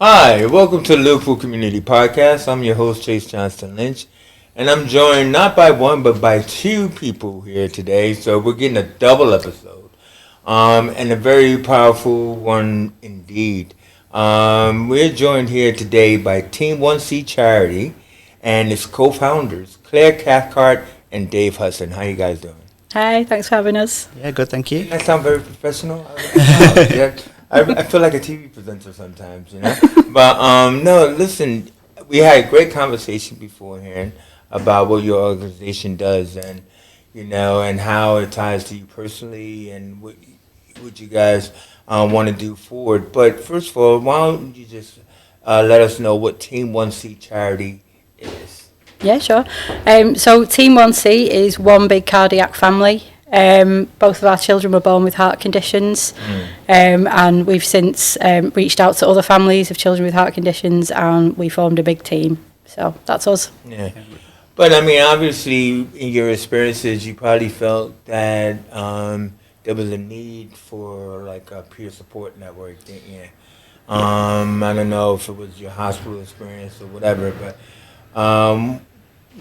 Hi, welcome to the Liverpool Community Podcast. I'm your host, Chase Johnston Lynch, and I'm joined not by one, but by two people here today. So we're getting a double episode, and a very powerful one indeed. We're joined here today by Team1C Charity and its co-founders, Cathcart and Dave Hutton. How you guys doing? Hi, thanks for having us. Yeah, good, thank you. That sound very professional. Yeah. I feel like a TV presenter sometimes, But no, listen, we had a great conversation beforehand about what your organization does, and and how it ties to you personally, and what you guys want to do forward. But first of all, why don't you just let us know what Team1C Charity is? Yeah, sure. So Team1C is one big cardiac family. Both of our children were born with heart conditions, and we've since reached out to other families of children with heart conditions, and we formed a big team. So that's us. Yeah. But I mean, obviously, in your experiences, you probably felt that there was a need for like a peer support network, didn't you? I don't know if it was your hospital experience or whatever, but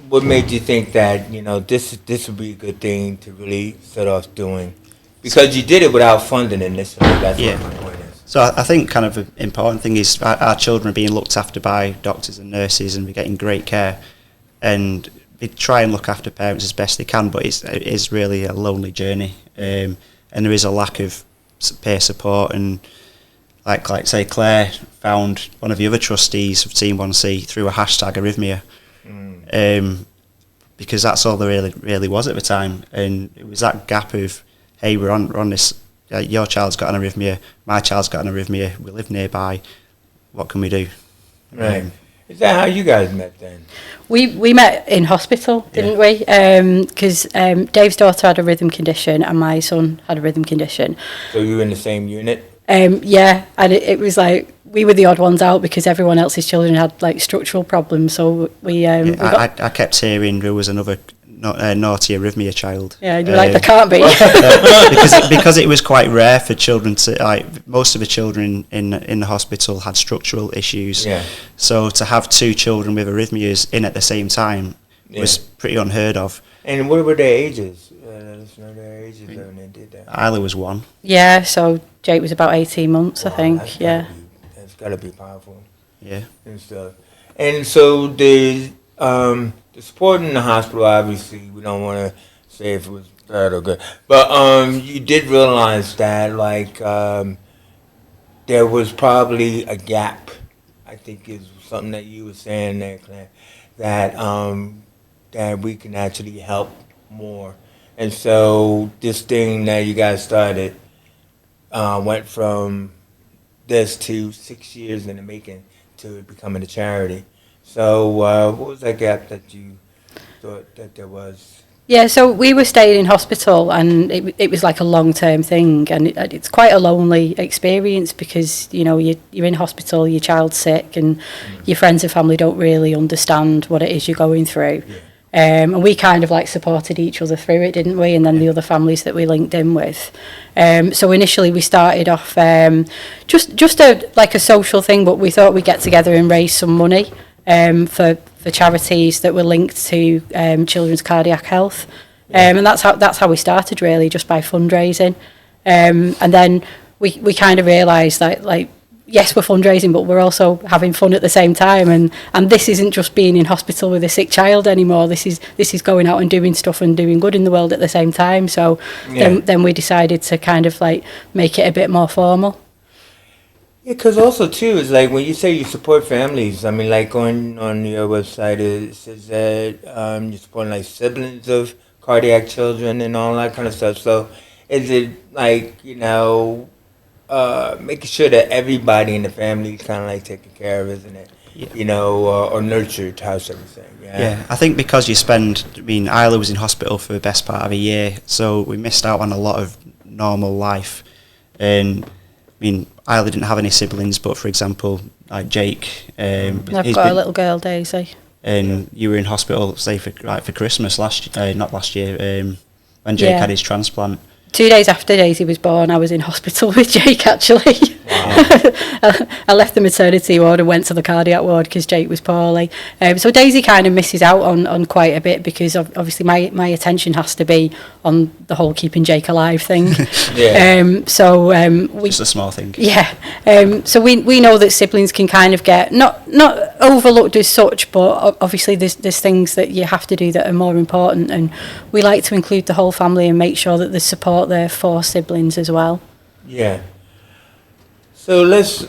what made you think that this would be a good thing to really set off doing? Because you did it without funding initially. That's what my point is. So I think kind of an important thing is our children are being looked after by doctors and nurses, and we're getting great care. And we try and look after parents as best they can, but it is really a lonely journey, and there is a lack of peer support. And like say, Claire found one of the other trustees of Team1C through a hashtag arrhythmia. Because that's all there really was at the time, and it was that gap of, hey, we're on this, your child's got an arrhythmia, my child's got an arrhythmia, we live nearby, what can we do? Right. Is that how you guys met then? We met in hospital, didn't we? Because Dave's daughter had a rhythm condition and my son had a rhythm condition. So you were in the same unit? Yeah, and it was like we were the odd ones out because everyone else's children had like structural problems. So I kept hearing there was another naughty arrhythmia child. Yeah, you're like, there can't be. because it was quite rare for children to, most of the children in the hospital had structural issues. Yeah. So to have two children with arrhythmias in at the same time was pretty unheard of. And what were their ages? Let us know their ages when they did that. Isla was 1. Yeah, so Jake was about 18 months, I think. That's gotta be powerful. Yeah. And stuff. And so the support in the hospital, obviously, we don't want to say if it was bad or good, but you did realize that there was probably a gap. I think is something that you were saying there, Claire, that we can actually help more. And so this thing that you guys started went from this to 6 years in the making to becoming a charity. So what was that gap that you thought that there was? Yeah, so we were staying in hospital, and it was like a long-term thing, and it's quite a lonely experience because, you're in hospital, your child's sick, and your friends and family don't really understand what it is you're going through. Yeah. And we kind of supported each other through it, didn't we? And then the other families that we linked in with. So initially we started off just a social thing, but we thought we'd get together and raise some money for charities that were linked to children's cardiac health. And that's how we started, really, just by fundraising. And then we kind of realised that yes, we're fundraising, but we're also having fun at the same time, and this isn't just being in hospital with a sick child anymore. This is going out and doing stuff and doing good in the world at the same time. So then we decided to kind of make it a bit more formal. Yeah, because also too is when you say you support families. I mean, on your website it says that you're supporting siblings of cardiac children and all that kind of stuff. So is it making sure that everybody in the family is kind of taken care of, isn't it? Yeah. Or nurtured, how should I say? Yeah, I think because Isla was in hospital for the best part of a year, so we missed out on a lot of normal life. And Isla didn't have any siblings, but for example, Jake. I've got a little girl, Daisy. And you were in hospital, say for Christmas not last year, when Jake had his transplant. 2 days after Daisy was born, I was in hospital with Jake, actually. Wow. I left the maternity ward and went to the cardiac ward because Jake was poorly. So Daisy kind of misses out on quite a bit because obviously my attention has to be on the whole keeping Jake alive thing. Yeah. Just a small thing. Yeah. So we know that siblings can kind of get not overlooked as such, but obviously there's things that you have to do that are more important, and we like to include the whole family and make sure that there's support there for siblings as well. Yeah. So let's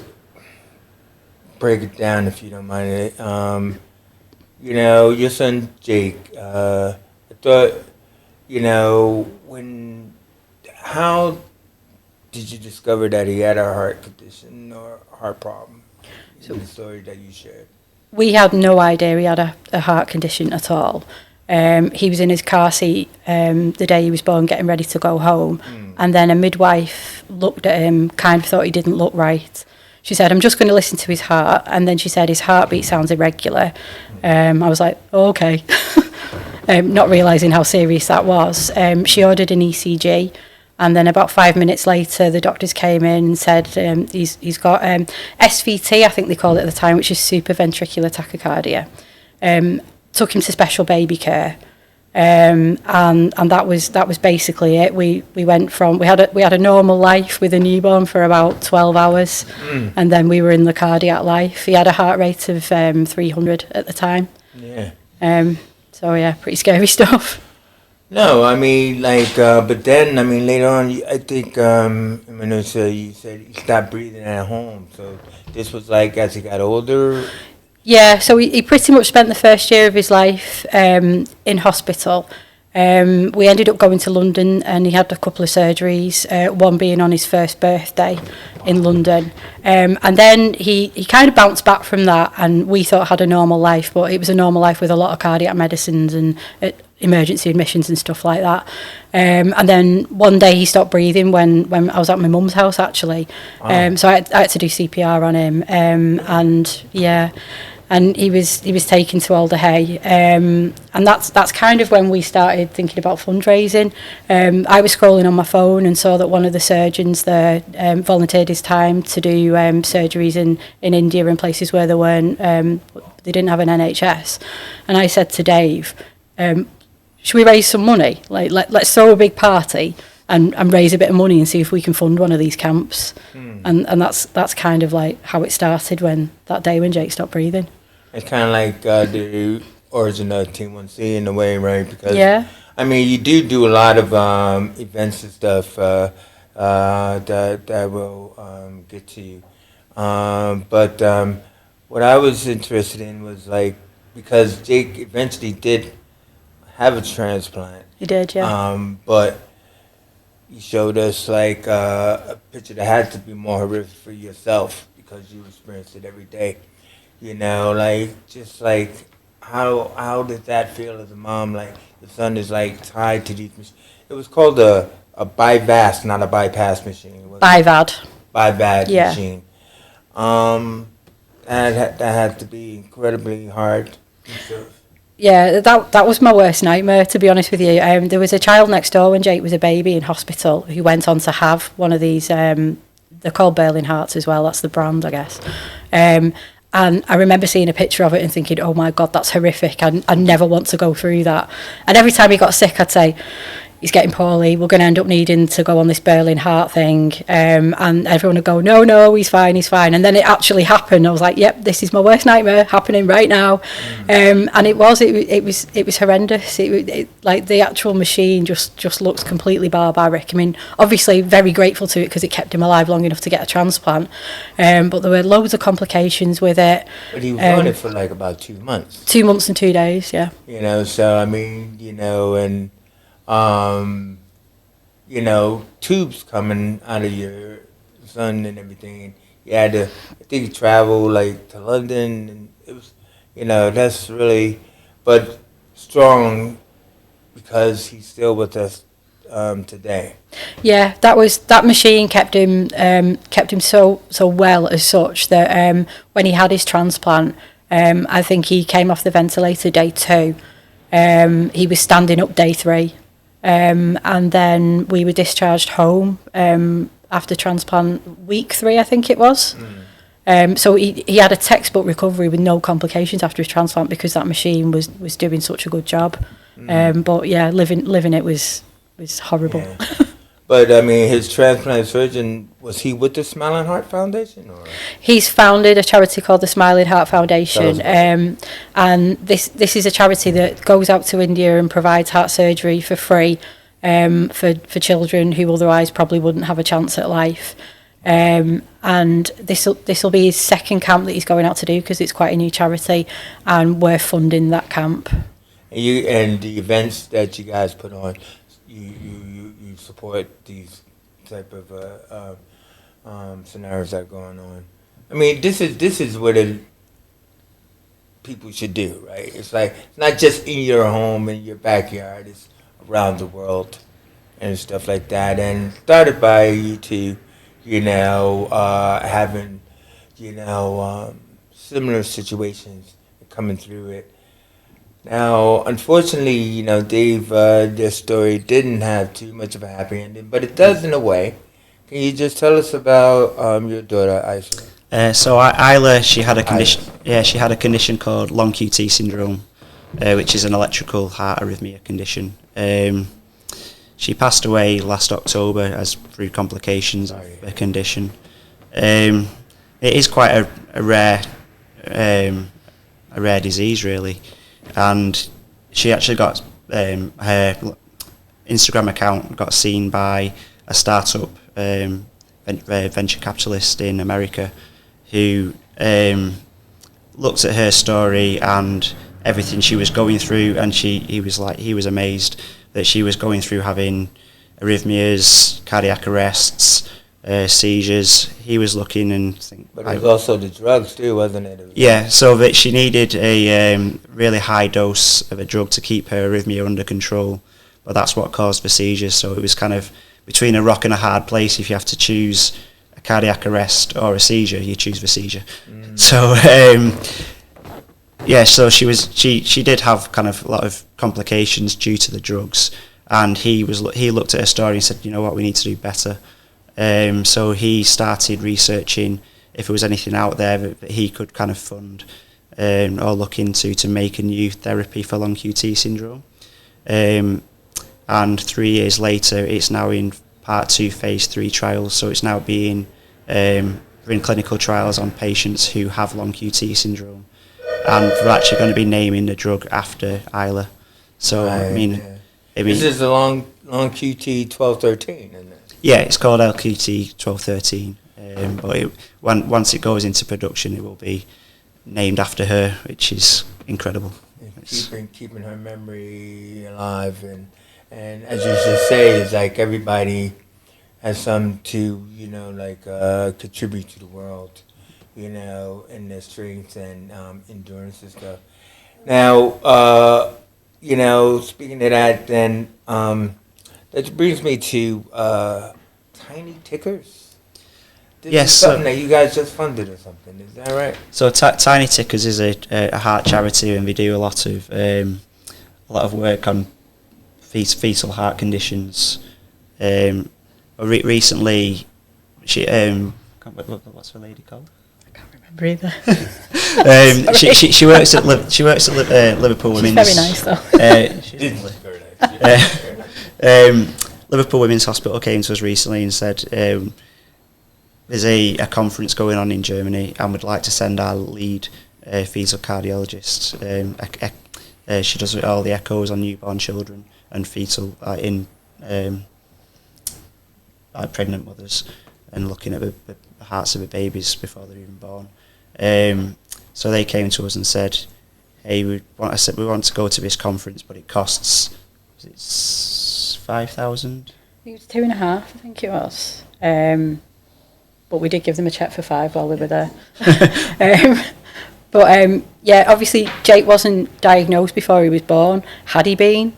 break it down, if you don't mind. Your son Jake. I thought, how did you discover that he had a heart condition or heart problem? So the story that you shared. We had no idea he had a heart condition at all. He was in his car seat the day he was born, getting ready to go home. And then a midwife looked at him, kind of thought he didn't look right. She said, I'm just going to listen to his heart. And then she said, his heartbeat sounds irregular. I was like, oh, okay. Not realising how serious that was. She ordered an ECG. And then about 5 minutes later, the doctors came in and said he's got SVT, I think they called it at the time, which is supraventricular tachycardia. Took him to special baby care, and that was basically it. We went from we had a normal life with a newborn for about 12 hours, and then we were in the cardiac life. He had a heart rate of 300 at the time. Yeah. So yeah, pretty scary stuff. No, I mean, but then, I mean, later on, I think, you said he stopped breathing at home. So this was like as he got older. Yeah, so he pretty much spent the first year of his life in hospital. We ended up going to London, and he had a couple of surgeries, one being on his first birthday in London. And then he kind of bounced back from that, and we thought had a normal life, but it was a normal life with a lot of cardiac medicines and emergency admissions and stuff like that. And then one day he stopped breathing when I was at my mum's house, actually. Wow. So I had to do CPR on him, and yeah. And he was taken to Alder Hey, and that's kind of when we started thinking about fundraising. I was scrolling on my phone and saw that one of the surgeons there volunteered his time to do surgeries in India and places where they didn't have an NHS. And I said to Dave, should we raise some money? Let's throw a big party and raise a bit of money and see if we can fund one of these camps. And that's kind of like how it started that day when Jake stopped breathing. It's kind of like the origin of Team1C in a way, right? Because, yeah. I mean, you do a lot of events and stuff that will get to you. But what I was interested in was, because Jake eventually did have a transplant. He did, yeah. But you showed us, a picture that had to be more horrific for yourself because you experienced it every day. How did that feel as a mom? Like, the son is, tied to these machines. It was called a BiVAS, not a bypass machine. BiVAD. BiVAD yeah. machine. That had to be incredibly hard. Yeah, that was my worst nightmare, to be honest with you. There was a child next door when Jake was a baby in hospital who went on to have one of these, they're called Berlin hearts as well, that's the brand, I guess. And I remember seeing a picture of it and thinking, oh my God, that's horrific. I never want to go through that. And every time he got sick, I'd say, he's getting poorly, we're going to end up needing to go on this Berlin heart thing. And everyone would go, no, he's fine. And then it actually happened. I was like, yep, this is my worst nightmare happening right now. And it was horrendous. Like the actual machine just looks completely barbaric. I mean, obviously very grateful to it because it kept him alive long enough to get a transplant. But there were loads of complications with it. But he was on it for about 2 months. 2 months and 2 days, yeah. So I mean, and tubes coming out of your son and everything. And you had to, I think, he traveled to London, and it was, that's really, but strong because he's still with us today. Yeah, that machine kept him so well as such that when he had his transplant, I think he came off the ventilator day 2. He was standing up day 3. and then we were discharged home after transplant week 3, I think it was. So he had a textbook recovery with no complications after his transplant because that machine was doing such a good job. But yeah, living it was horrible. Yeah. But I mean, his transplant surgeon, was he with the Smiling Heart Foundation, or? He's founded a charity called the Smiling Heart Foundation, and this is a charity that goes out to India and provides heart surgery for free for children who otherwise probably wouldn't have a chance at life. And this will be his second camp that he's going out to do because it's quite a new charity, and we're funding that camp. And the events that you guys put on, you support these type of scenarios that are going on. I mean, this is what people should do, right? It's like it's not just in your home, in your backyard. It's around the world and stuff like that. And started by you two, having, similar situations coming through it. Now, unfortunately, Dave, their story didn't have too much of a happy ending, but it does in a way. Can you just tell us about your daughter, Isla? So Isla, she had a condition. Yeah, she had a condition called long QT syndrome, which is an electrical heart arrhythmia condition. She passed away last October as through complications of the condition. It is quite a rare disease, really. And she actually got her Instagram account got seen by a startup venture capitalist in America who looked at her story and everything she was going through, and he was amazed that she was going through having arrhythmias, cardiac arrests, seizures. He was looking and thinking. But it was also the drugs too, wasn't it? Yeah, so that she needed a really high dose of a drug to keep her arrhythmia under control, but that's what caused the seizures. So it was kind of between a rock and a hard place. If you have to choose a cardiac arrest or a seizure, you choose the seizure. So so she did have kind of a lot of complications due to the drugs, and he looked at her story and said, you know what, we need to do better. So he started researching if there was anything out there that he could kind of fund or look into to make a new therapy for long QT syndrome. And 3 years later, it's now in part 2 phase 3 trials. So it's now being in clinical trials on patients who have long QT syndrome, and we're actually going to be naming the drug after Isla. So this is the long QT 1213, isn't it? Yeah, it's called LQT 1213, but once it goes into production, it will be named after her, which is incredible. Keeping her memory alive, and as you just say, it's like everybody has something to contribute to the world, in their strength and endurance and stuff. Now, speaking of that, then. That brings me to Tiny Tickers. This is something that you guys just funded or something. Is that right? So Tiny Tickers is a heart charity, and we do a lot of work on fetal heart conditions. Recently, what's her lady called? I can't remember either. She works at Liverpool Women's. She's very nice though. She's very nice. Liverpool Women's Hospital came to us recently and said there's a conference going on in Germany and would like to send our lead fetal cardiologist. She does all the echoes on newborn children and fetal pregnant mothers, and looking at the hearts of the babies before they're even born. So they came to us and said, hey, we want to go to this conference, but it costs, it's 5,000? It was 2.5, I think it was. But we did give them a cheque for 5 while we were there. Obviously Jake wasn't diagnosed before he was born. Had he been,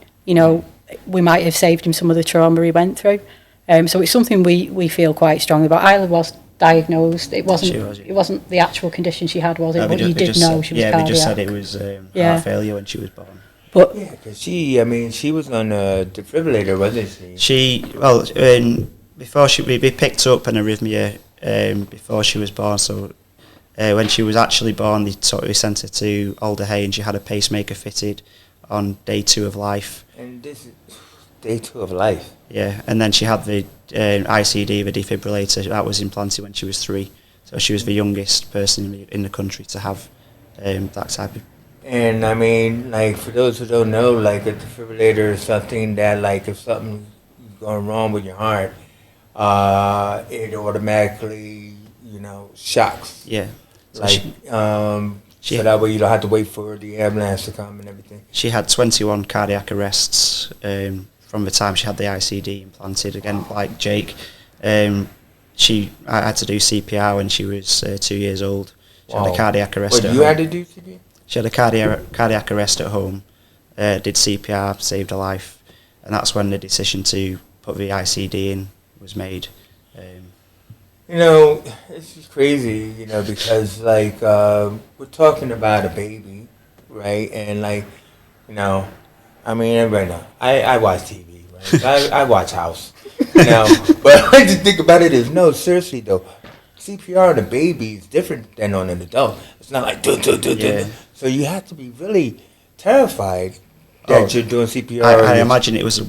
we might have saved him some of the trauma he went through. So it's something we feel quite strongly about. Isla was diagnosed. It wasn't the actual condition she had, was it? No, but you did know she was cardiac. Yeah, they just said it was heart failure when she was born. But Yeah, because she was on a defibrillator, wasn't she? Before we picked up an arrhythmia before she was born. So when she was actually born, we sent her to Alder Hay, and she had a pacemaker fitted on day 2 of life. And this is day 2 of life. Yeah, and then she had the ICD, the defibrillator, that was implanted when she was 3. So she was the youngest person in the country to have that type of. And I mean, like, for those who don't know, like, a defibrillator is something that, like, if something's going wrong with your heart, it automatically, shocks. Yeah. So so that way you don't have to wait for the ambulance to come and everything. She had 21 cardiac arrests from the time she had the ICD implanted. Again, like Jake, I had to do CPR when she was 2 years old. She had a cardiac arrest at home. You had to do CPR? She had a cardiac arrest at home, did CPR, saved her life, and that's when the decision to put the ICD in was made. It's just crazy, because, like, we're talking about a baby, right? And, like, everybody knows. I watch TV, right? I watch House, But I just think about it is, no, seriously, though, CPR on a baby is different than on an adult. It's not like, do. So you have to be really terrified that you're doing CPR. I imagine it was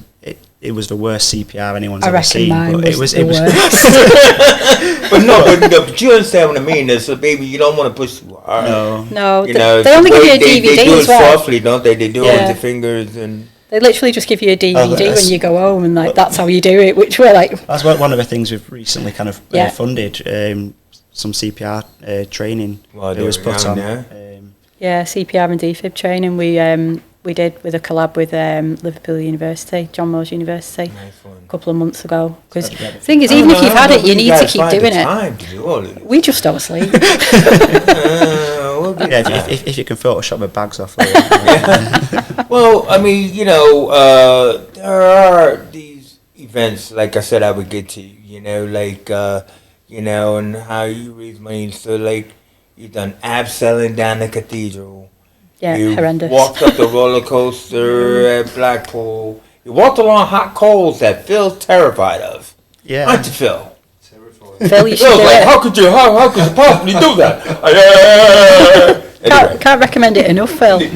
the worst CPR anyone's ever seen. But it was worst. but you understand what I mean. As a baby, you don't want to push too hard. No. They only give you a DVD they do as well. It softly, don't they? They do it with the fingers and. They literally just give you a DVD when you go home, and like that's how you do it. Which we're like. That's one of the things we've recently kind of funded. Some CPR training. Well, it was put on there. CPR and defib training we did with a collab with Liverpool University, John Moores University, a couple of months ago. Because the thing is, even if you've had it, you need to keep doing it. We just don't sleep. If you can Photoshop the bags off. Well, there are these events, like I said, I would get to, and how you raise money. So, like, you've done abseiling down the cathedral. Yeah, you horrendous. Walked up the roller coaster at Blackpool. You walked along hot coals that Phil's terrified of. Yeah. Aren't you, Phil? Phil, you should Phil's do like, it. how could you possibly do that? Anyway. Can't recommend it enough, Phil. You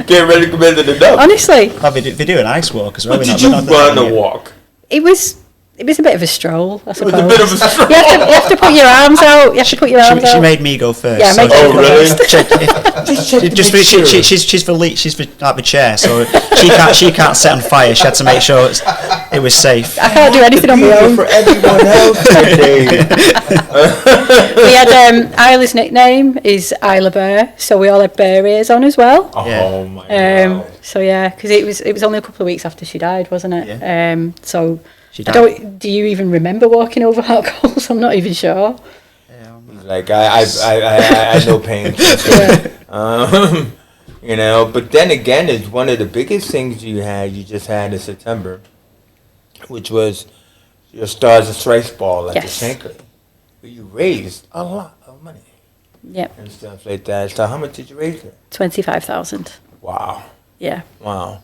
can't recommend it enough. Honestly. They do an ice walk as well. But did you run a walk? It was a bit of a stroll, I suppose. It was a bit of a stroll. You have to put your arms out. You have to put your arms out. She made me go first. Yeah, make her go really? first. She's for the chair, so she can't set on fire. She had to make sure it was safe. I can't do anything on my own. For everyone else today. We had Isla's nickname is Isla Bear, so we all had bear ears on as well. Oh my God. So yeah, because it was only a couple of weeks after she died, wasn't it? Yeah. So do you even remember walking over hot coals? I'm not even sure. Like I know pain. But then again, it's one of the biggest things you just had in September, which was your Stars and Stripes ball at the Shankly. You raised a lot of money. Yep. And stuff like that. So how much did you raise there? 25,000. Wow. Yeah. Wow.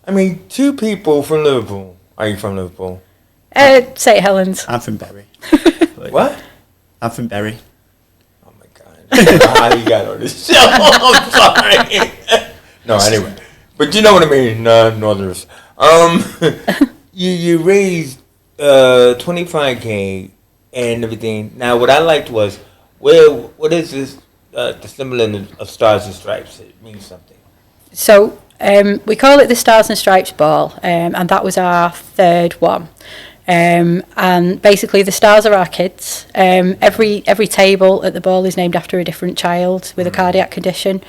I mean, 2 people from Liverpool. Are you from Liverpool? St. Helens. I'm from Bury. What? I'm from Bury. Oh my God. How you got on this show? I'm sorry. No, anyway. But you know what I mean, Northerners. You raised 25K and everything. Now, what I liked was, what is this, the symbol of Stars and Stripes? It means something. So, we call it the Stars and Stripes ball, and that was our 3rd one. And basically the stars are our kids. Every table at the ball is named after a different child with a cardiac condition.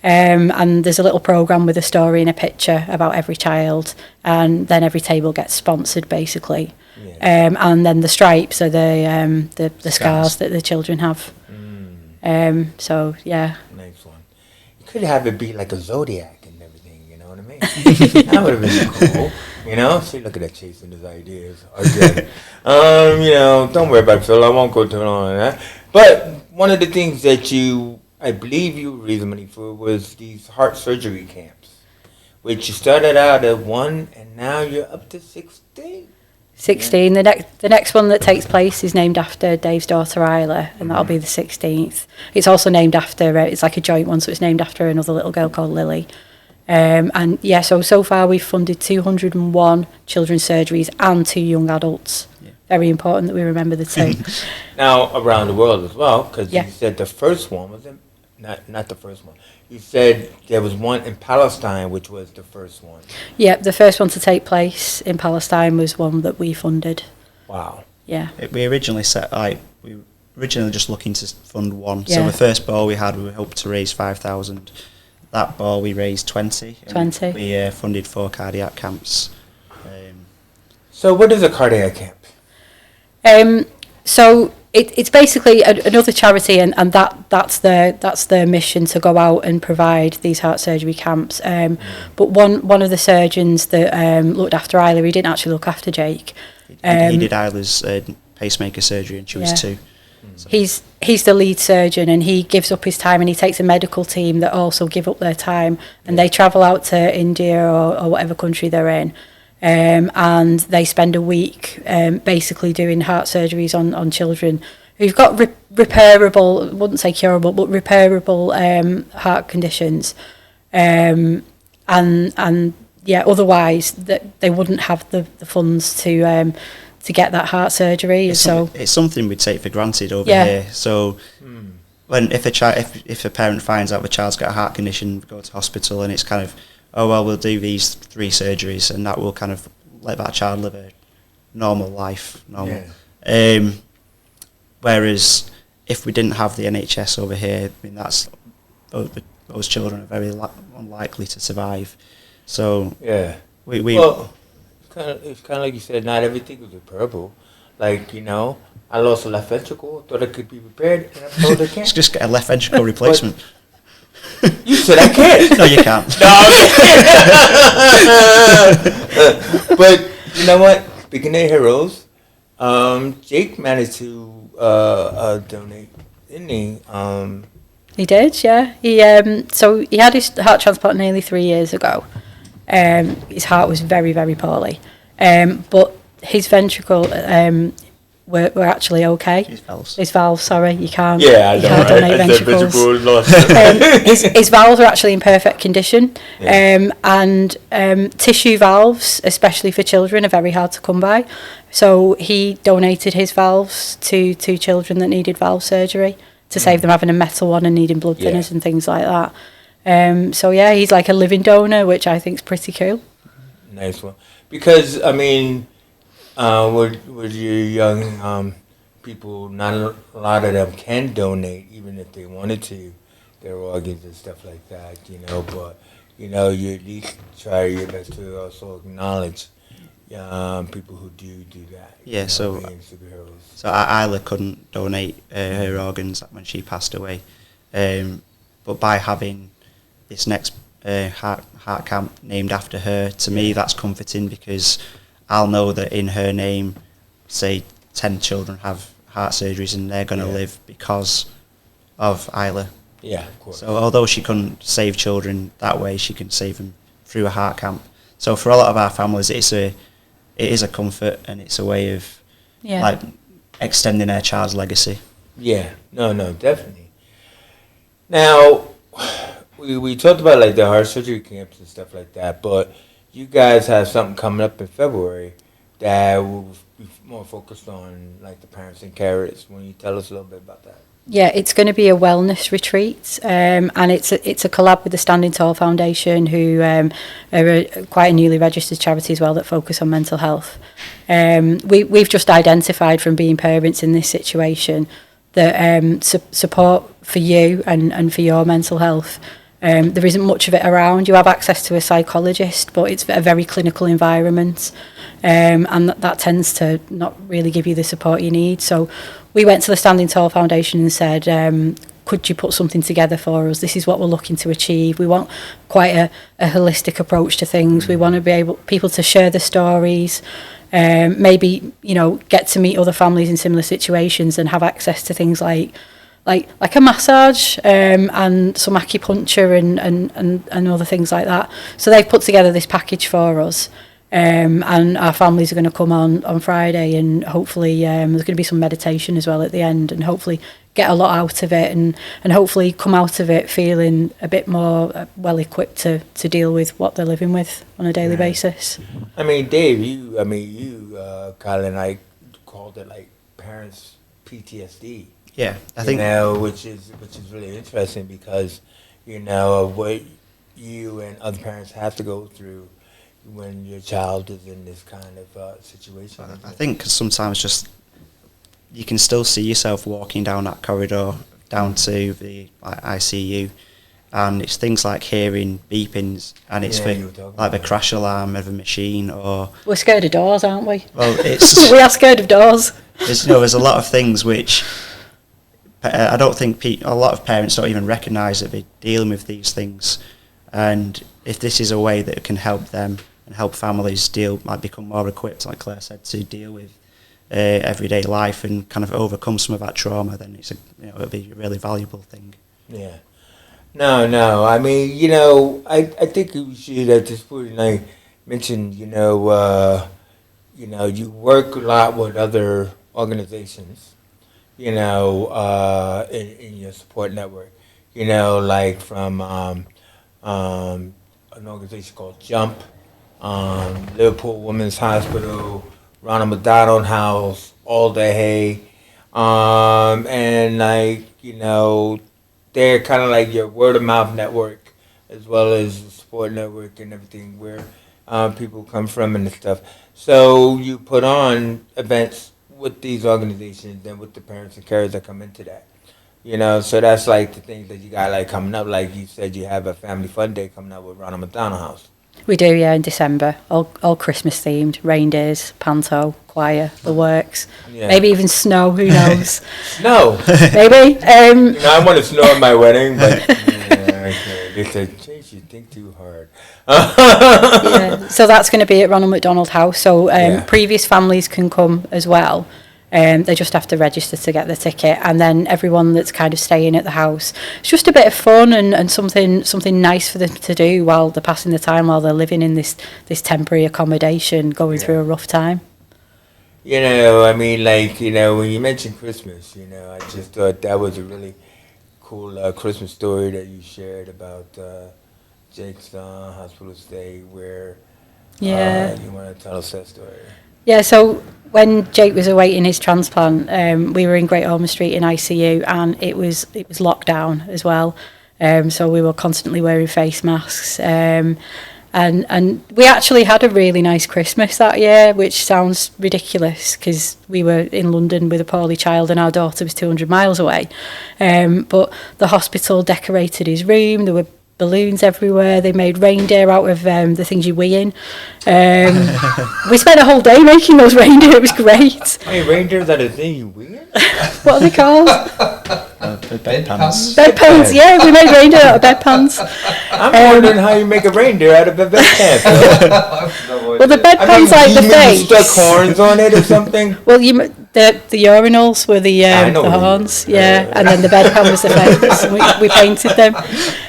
And there's a little programme with a story and a picture about every child, and then every table gets sponsored basically. Yes. And then the stripes are the scars that the children have. So yeah. Nice one. You could have it be like a zodiac. That would have been cool, See, look at that, chasing his ideas. Okay. Don't worry about it, Phil. I won't go too long on that. But one of the things that I believe you raised money for was these heart surgery camps, which you started out at 1 and now you're up to 16. 16. The next one that takes place is named after Dave's daughter Isla, and that'll be the 16th. It's also named after, it's like a joint one, so it's named after another little girl called Lily. And yeah, so far we've funded 201 children's surgeries and 2 young adults. Yeah. Very important that we remember the 2. Now around the world as well, because Yeah. you said the first one was not the first one. You said there was one in Palestine, which was the first one. Yeah, the first one to take place in Palestine was one that we funded. Wow. Yeah. We originally just looking to fund one. Yeah. So the first ball we had, we hoped to raise 5,000. That ball we raised 20. 20. We funded 4 cardiac camps. So what is a cardiac camp? So it's basically another charity, and that's their mission, to go out and provide these heart surgery camps. But one of the surgeons that looked after Isla, he didn't actually look after Jake. He did Isla's pacemaker surgery, and she was 2. So. He's the lead surgeon, and he gives up his time, and he takes a medical team that also give up their time, and they travel out to India or whatever country they're in. And they spend a week basically doing heart surgeries on children who've got repairable, I wouldn't say curable, but repairable heart conditions. And yeah, otherwise they wouldn't have the funds to get that heart surgery. It's something we take for granted over here. So when if a parent finds out the child's got a heart condition, go to hospital, and it's kind of, oh well, we'll do these 3 surgeries, and that will kind of let that child live a normal life. Yeah. Whereas if we didn't have the NHS over here, I mean, those children are very unlikely to survive. So yeah, well, it's kind of like you said, not everything is repairable. Like, I lost a left ventricle, thought it could be repaired, and I'm told I can't. Just get a left ventricle replacement. You said I can't. No, you can't. No, but you know what? Speaking of heroes, Jake managed to donate, didn't he? He did, yeah. So he had his heart transplant nearly 3 years ago. His heart was very, very poorly, but his ventricle were actually okay. His valves, sorry, you can't. Yeah, I can't know. donate ventricles. His valves are actually in perfect condition, and tissue valves, especially for children, are very hard to come by. So he donated his valves to 2 children that needed valve surgery to save them having a metal one and needing blood thinners and things like that. So yeah, he's like a living donor, which I think is pretty cool. Nice one. Because I mean, with your young people, not a lot of them can donate, even if they wanted to, their organs and stuff like that. But you at least try your best to also acknowledge people who do that. Yeah. So Isla couldn't donate her organs when she passed away, but by having this next heart camp named after her, to me that's comforting, because I'll know that in her name, say 10 children have heart surgeries and they're going to live because of Isla. Yeah, of course. So although she couldn't save children that way, she can save them through a heart camp. So for a lot of our families, it is a comfort, and it's a way of like extending their child's legacy. Yeah, no, definitely. Now, we talked about like the heart surgery camps and stuff like that, but you guys have something coming up in February that will be more focused on like the parents and carers. Will you tell us a little bit about that? Yeah, it's going to be a wellness retreat, and it's a collab with the Standing Tall Foundation, who are quite a newly registered charity as well that focus on mental health. We've just identified from being parents in this situation that support for you and for your mental health, there isn't much of it around. You have access to a psychologist, but it's a very clinical environment, and that tends to not really give you the support you need. So we went to the Standing Tall Foundation and said, could you put something together for us? This is what we're looking to achieve. We want quite a holistic approach to things. We want to be people to share the stories, maybe get to meet other families in similar situations and have access to things like like a massage and some acupuncture and other things like that. So they've put together this package for us. And our families are going to come on Friday, and hopefully there's going to be some meditation as well at the end, and hopefully get a lot out of it, and hopefully come out of it feeling a bit more well equipped to deal with what they're living with on a daily basis. I mean, Dave, you kind of like called it like parents PTSD. Yeah, I think which is really interesting, because of what you and other parents have to go through when your child is in this kind of situation. I think sometimes just you can still see yourself walking down that corridor down to the ICU, and it's things like hearing beepings, and it's like the crash alarm of a machine, or we're scared of doors, aren't we? Well, it's we are scared of doors. There's a lot of things which I don't think a lot of parents don't even recognise that they're dealing with these things, and if this is a way that can help them and help families become more equipped, like Claire said, to deal with everyday life and kind of overcome some of that trauma, then it'll be a really valuable thing. Yeah. No. I mean, I think we should at this point like mention, you work a lot with other organizations, in your support network, like from an organization called Jump, Liverpool Women's Hospital, Ronald McDonald House, All Day, and they're kind of like your word of mouth network, as well as the support network and everything where people come from and stuff. So you put on events with these organizations and with the parents and carers that come into that. So that's like the things that you got like coming up. Like you said, you have a family fun day coming up with Ronald McDonald House. We do, yeah, in December. All Christmas themed, reindeers, panto, choir, the works. Yeah. Maybe even snow, who knows? Snow. Maybe. I want to snow at my wedding, but they said, "Chase, you think too hard." Yeah, so that's going to be at Ronald McDonald House. So previous families can come as well. They just have to register to get the ticket, and then everyone that's kind of staying at the house, it's just a bit of fun and something nice for them to do while they're passing the time, while they're living in this temporary accommodation, going through a rough time. I mean, when you mentioned Christmas, I just thought that was a really cool Christmas story that you shared about Jake's hospital stay, where you want to tell us that story. Yeah, so when Jake was awaiting his transplant, we were in Great Ormond Street in ICU, and it was locked down as well. So we were constantly wearing face masks. And we actually had a really nice Christmas that year, which sounds ridiculous because we were in London with a poorly child and our daughter was 200 miles away. But the hospital decorated his room. There were balloons everywhere. They made reindeer out of the things you wee in. We spent a whole day making those reindeer. It was great. Hey, reindeer that a thing you wee in? What are they called? Bedpans. Bedpans, yeah. We made reindeer out of bedpans. I'm wondering how you make a reindeer out of a bedpan. Well, the bedpan's like the face. You stuck horns on it or something? Well, the urinals were the horns, and then the bedpan was the face. We painted them.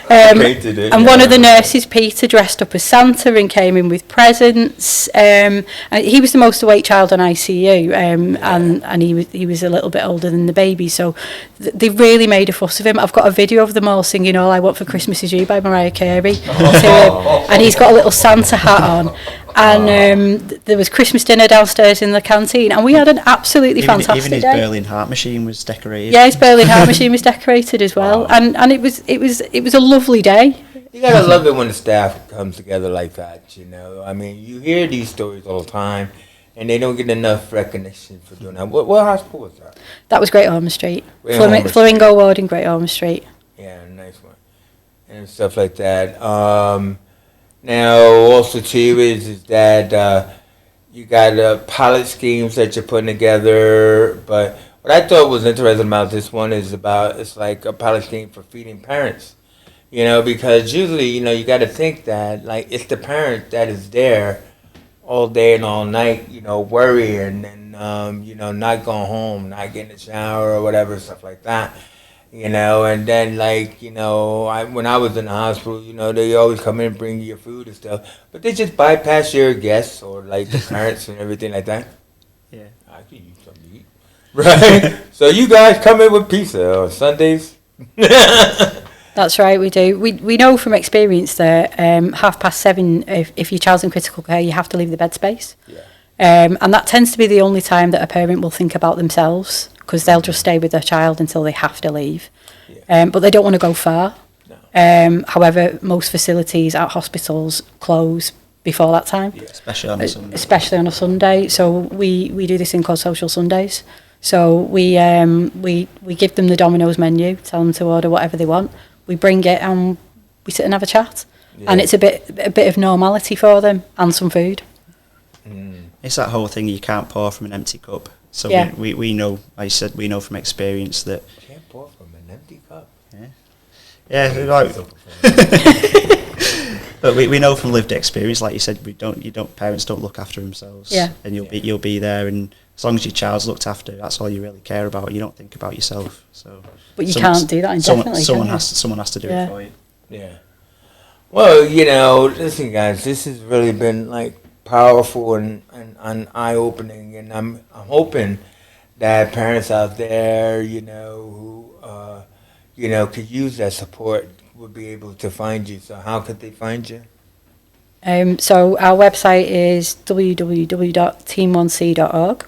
And one of the nurses, Peter, dressed up as Santa and came in with presents. And he was the most awake child on ICU, and he was a little bit older than the baby, so they really made a fuss of him. I've got a video of them all singing "All I Want for Christmas Is You" by Mariah Carey to him, and he's got a little Santa hat on. And there was Christmas dinner downstairs in the canteen, and we had an absolutely fantastic even his day. Berlin heart machine was decorated. Yeah, his Berlin heart machine was decorated as well, and it was a lovely day. You gotta love it when the staff comes together like that. I mean, you hear these stories all the time, and they don't get enough recognition for doing that. What hospital was that? That was Great Ormond Street, Flamingo Ward in Great Ormond Street. Yeah, nice one, and stuff like that. Now, also too is that you got pilot schemes that you're putting together. But what I thought was interesting about this one is it's like a pilot scheme for feeding parents. Because usually, you got to think that like it's the parent that is there all day and all night, worrying and not going home, not getting a shower or whatever, stuff like that. And then like, when I was in the hospital, they always come in and bring you your food and stuff, but they just bypass your guests or like the parents and everything like that. Yeah. I could use something to eat. Right? So you guys come in with pizza on Sundays? That's right, we do. We know from experience that 7:30, if your child's in critical care, you have to leave the bed space. Yeah. And that tends to be the only time that a parent will think about themselves, because they'll just stay with their child until they have to leave. Yeah. But they don't want to go far. No. However, most facilities at hospitals close before that time. Yeah. Especially on a Sunday. Especially on a Sunday. So we do this thing called Social Sundays. So we give them the Domino's menu, tell them to order whatever they want. We bring it and we sit and have a chat. Yeah. And it's a bit of normality for them and some food. It's that whole thing, you can't pour from an empty cup. So Yeah. we know, like you said, we know from experience that. Can't pour from an empty cup. Yeah, like, but we know from lived experience, like you said, parents don't look after themselves. Yeah. And you'll be there, and as long as your child's looked after, that's all you really care about. You don't think about yourself. So. But you can't do that indefinitely. Someone can has to do Yeah. it for you. Yeah. Well, listen, guys, this has really been like powerful and eye-opening, and I'm hoping that parents out there, who could use that support, would be able to find you. So how could they find you? So our website is www.team1c.org.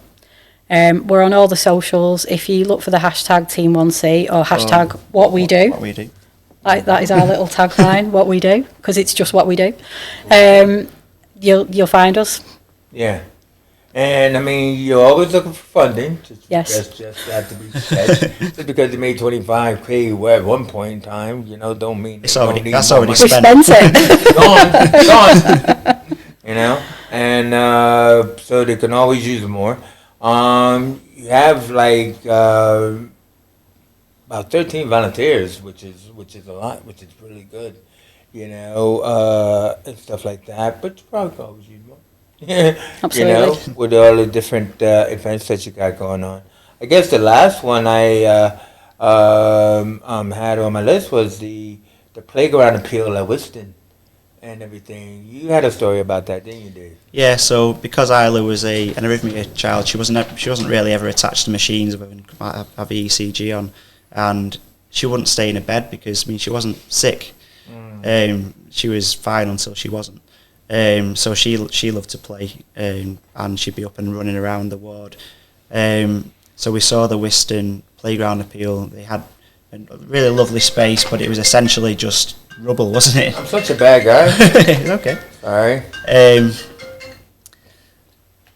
We're on all the socials. If you look for the hashtag Team1C or hashtag what we do, that is our little tagline, what we do, because it's just what we do. You'll find us. Yeah. And I mean, you're always looking for funding. Yes. Just have to be said. Just because they made $25K at one point in time, don't mean It's they already- don't need that's more already money. We spent it. Gone. And so they can always use more. You have like about 13 volunteers, which is a lot, which is really good, and stuff like that. But you probably could always use more. Absolutely. With all the different events that you got going on. I guess the last one I had on my list was the Playground Appeal at Whiston and everything. You had a story about that, didn't you, Dave? Yeah, so because Isla was an arrhythmia child, she wasn't really ever attached to machines other than have the ECG on, and she wouldn't stay in a bed because she wasn't sick. She was fine until she wasn't. So she loved to play, and she'd be up and running around the ward. So we saw the Whiston Playground Appeal. They had a really lovely space, but it was essentially just rubble, wasn't it? I'm such a bad guy. It's okay. Sorry.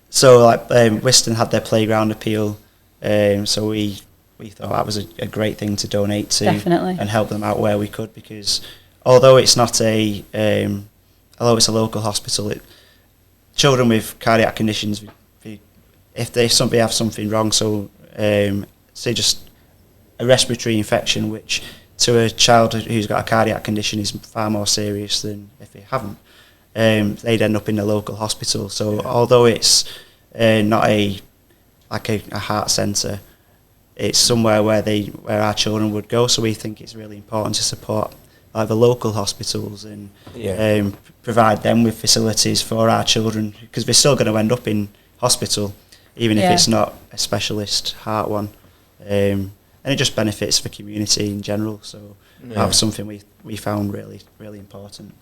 So Whiston had their Playground Appeal, so we thought that was a great thing to donate to. Definitely. And help them out where we could, because although it's not although it's a local hospital, children with cardiac conditions, if somebody have something wrong, so say just a respiratory infection, which to a child who's got a cardiac condition is far more serious than if they haven't, they'd end up in the local hospital. So although it's not a heart centre, it's somewhere where our children would go. So we think it's really important to support the local hospitals and provide them with facilities for our children, because they're still going to end up in hospital, even if it's not a specialist heart one. And it just benefits the community in general. So that was something we found really, really important.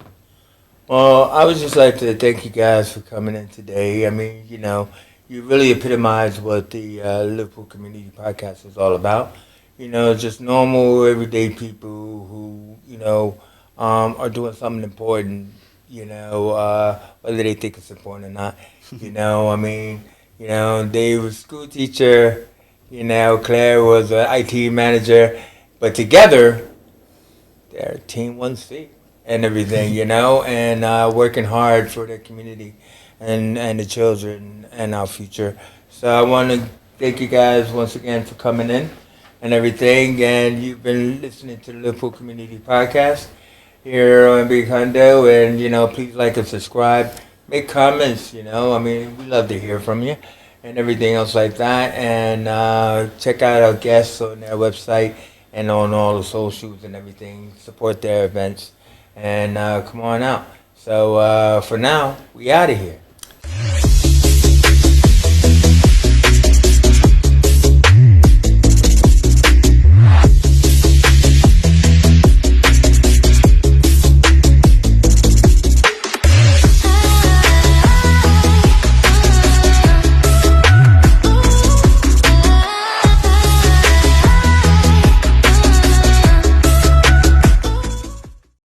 Well, I would just like to thank you guys for coming in today. I mean, you really epitomize what the Liverpool Community Podcast is all about. Just normal, everyday people who, are doing something important, whether they think it's important or not. I mean, Dave was a school teacher, Claire was an IT manager, but together, they're Team1C and everything, and working hard for the community and the children and our future. So I want to thank you guys once again for coming in and everything, and you've been listening to the Liverpool Community Podcast here on Big Hundo, and please like and subscribe, make comments, I mean, we love to hear from you and everything else like that, and check out our guests on their website and on all the socials and everything. Support their events and come on out. So for now, we out of here.